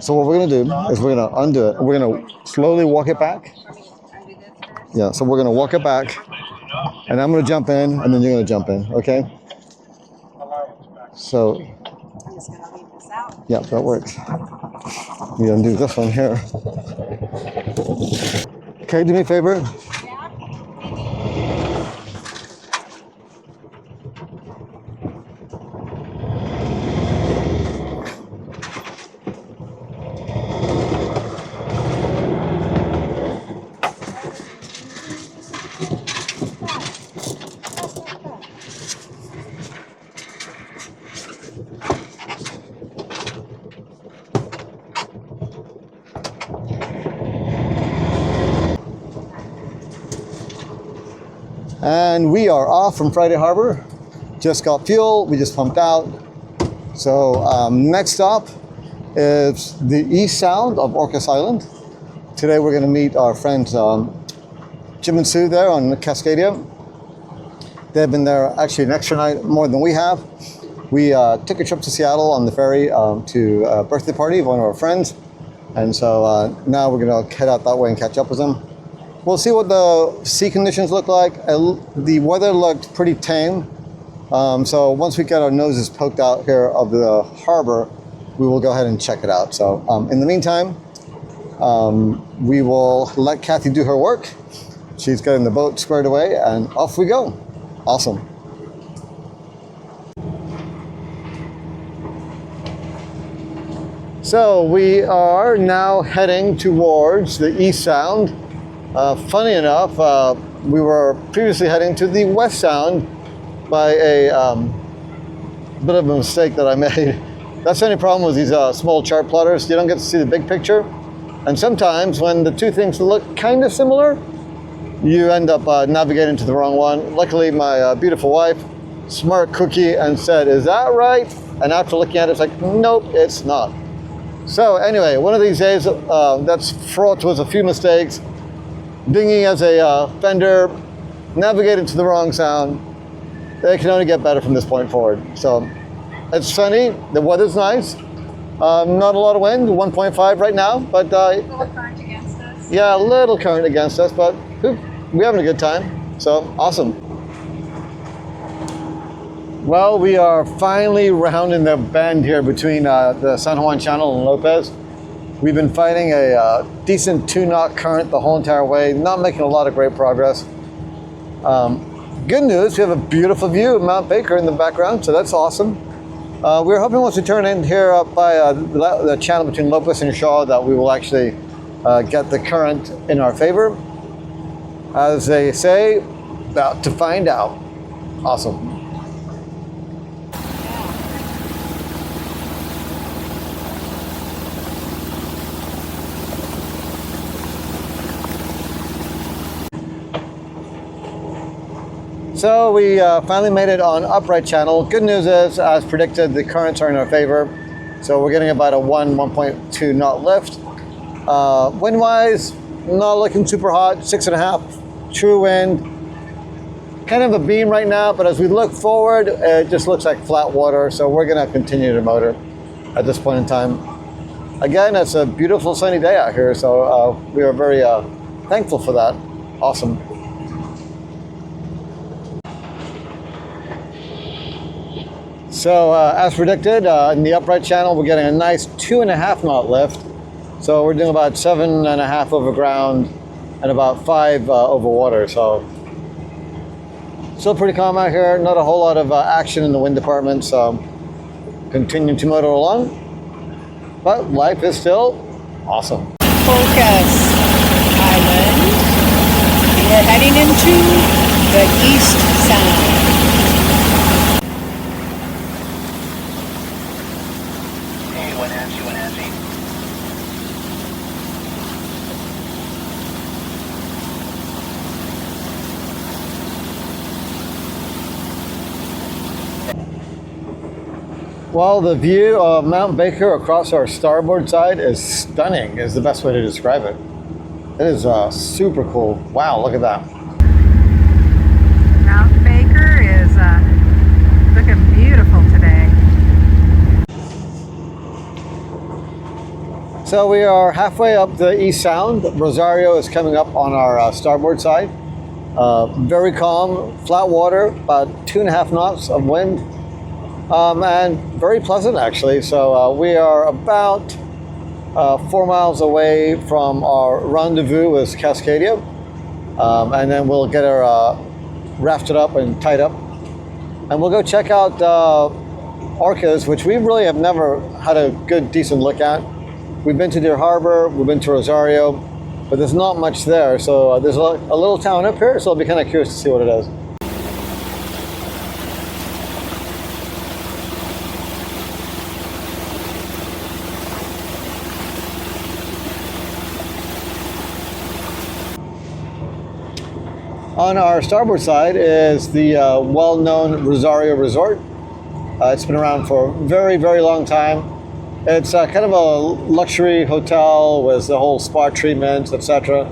So what we're going to do is we're going to undo it. We're going to slowly walk it back. Yeah, so we're going to walk it back. And I'm going to jump in, and then you're going to jump in, okay? So, yeah, that works. We undo this one here. Okay, do me a favor. And we are off from Friday Harbor. Just got fuel, we just pumped out. So next stop is the east sound of Orcas Island. Today we're gonna meet our friends Jim and Sue there on Cascadia. They've been there actually an extra night more than we have. We took a trip to Seattle on the ferry to a birthday party of one of our friends. And so now we're gonna head out that way and catch up with them. We'll see what the sea conditions look like. The weather looked pretty tame. So once we get our noses poked out here of the harbor, we will go ahead and check it out. So in the meantime, we will let Kathy do her work. She's getting the boat squared away and off we go. Awesome. So we are now heading towards the east sound. Funny enough, we were previously heading to the west sound by a bit of a mistake that I made. That's the only problem with these small chart plotters. You don't get to see the big picture. And sometimes when the two things look kind of similar, you end up navigating to the wrong one. Luckily, my beautiful wife, smart cookie, and said, "Is that right?" And after looking at it, it's like, nope, it's not. So anyway, one of these days that's fraught with a few mistakes. Dinghy as a fender, navigated to the wrong sound. They can only get better from this point forward. So it's sunny, the weather's nice. Not a lot of wind, 1.5 right now, but a little current against us. Yeah, a little current against us, but we're having a good time. So awesome. Well, we are finally rounding the bend here between the San Juan Channel and Lopez. We've been fighting a decent 2-knot current the whole entire way, not making a lot of great progress. Good news, we have a beautiful view of Mount Baker in the background, so that's awesome. We're hoping once we turn in here up by the channel between Lopez and Shaw that we will actually get the current in our favor. As they say, about to find out. Awesome. So we finally made it on upright channel. Good news is, as predicted, the currents are in our favor. So we're getting about a 1.2 knot lift. Wind-wise, not looking super hot, 6.5 true wind. Kind of a beam right now, but as we look forward, it just looks like flat water. So we're gonna continue to motor at this point in time. Again, it's a beautiful sunny day out here, so we are very thankful for that. Awesome. So as predicted, in the upright channel, we're getting a nice 2.5 knot lift. So we're doing about 7.5 over ground and about 5 over water. So still pretty calm out here. Not a whole lot of action in the wind department. So continue to motor along. But life is still awesome. Orcas Island. We're heading into the east sound. Well, the view of Mount Baker across our starboard side is stunning, is the best way to describe it. It is super cool. Wow, look at that. Mount Baker is looking beautiful today. So we are halfway up the East Sound. Rosario is coming up on our starboard side. Very calm, flat water, about 2.5 knots of wind, and very pleasant actually. So we are about 4 miles away from our rendezvous with Cascadia, and then we'll get her rafted up and tied up, and we'll go check out Orcas, which we really have never had a good, decent look at. We've been to Deer Harbor, we've been to Rosario, but there's not much there. So there's a little town up here, so I'll be kind of curious to see what it is. On our starboard side is the well-known Rosario Resort. It's been around for a very, very long time. It's kind of a luxury hotel with the whole spa treatments, etc.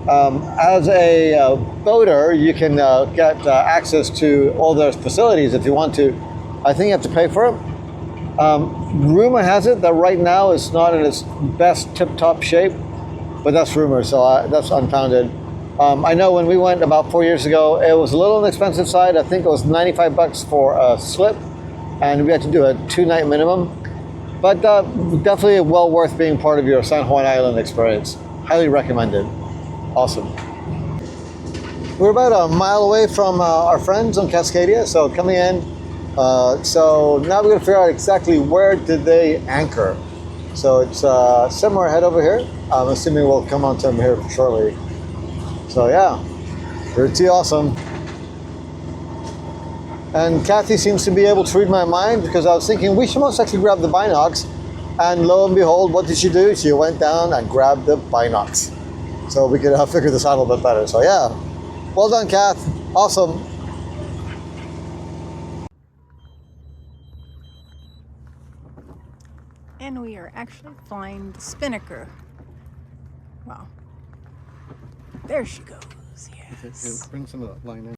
As a boater, you can get access to all their facilities if you want to. I think you have to pay for it. Rumor has it that right now it's not in its best tip-top shape, but that's rumor, so that's unfounded. I know when we went about 4 years ago, it was a little on the expensive side. I think it was $95 for a slip, and we had to do a 2-night minimum. But definitely well worth being part of your San Juan Island experience. Highly recommended. Awesome. We're about a mile away from our friends on Cascadia, so coming in. So now we're going to figure out exactly where did they anchor. So it's somewhere ahead over here. I'm assuming we'll come on to them here shortly. So yeah, pretty awesome. And Kathy seems to be able to read my mind, because I was thinking we should most actually grab the binocs, and lo and behold, what did she do? She went down and grabbed the binocs. So we could figure this out a little bit better. So yeah, well done, Kath. Awesome. And we are actually flying the Spinnaker. Wow. There she goes, yes. Bring some of that line in.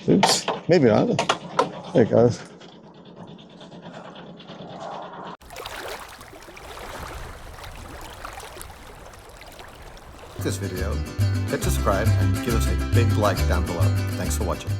Oops, maybe not. There it goes. This video, hit subscribe and give us a big like down below. Thanks for watching.